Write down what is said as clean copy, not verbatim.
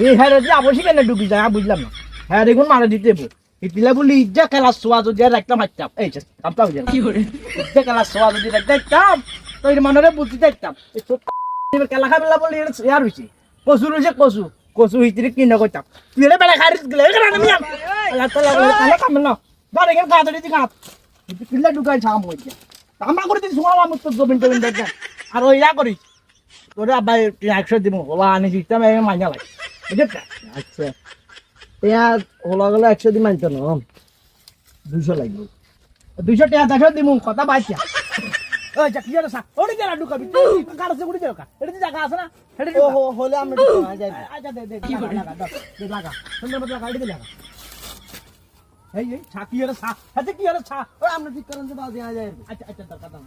এই হ্যাঁ যদি আবশ্যিক কেন ঢুকি যায় বুঝলাম না হ্যাঁ দেখুন মারা দিতে ইতিলা বলি ইজ্জা খেলা সোয়া যদি একটা মারতাম এই কামটা হয়ে যাবে ইজ্জা খেলা সোয়া যদি দেখতাম তো এর মানরে বুঝতে দেখতাম খেলা খাবেলা বলি ইয়ার হয়েছে কচু রয়েছে কচু কচু হিতরে কিনে কইতাম তুই এলে বেলা খারিস গেলে আমি কাম না ধর এখানে কাজ দিতে কাজ কিল্লা ঢুকাই ছাম হয়েছে আমরা করে দিচ্ছি শোনালাম তো জমিন টমিন দেখেন আর ওইরা করিস তোরা আব্বাই 100 দিব ওলা আনি দিতাম মাইনা লাগে বুঝেছ আচ্ছা পেঁয়াজ হলো গেলে 100 দিন মানতো না 200 লাগবে 200 টাকা দেখো দিমু কথা বাইছা ওই যা কি রে সা ওড়ি গেলা ঢুকাবি তুই কারসে উড়ি দেও কা এটা জায়গা আছে না এটা ও হলে আমরা ঢুকা যাই আচ্ছা দে কি করে লাগা সুন্দর মতো গাড়ি দে লাগা এই ছা কি রে সা হাতে কি রে ছা ও আমরা ঠিক করেন যে বাজে আ যায় আচ্ছা দরকার দাম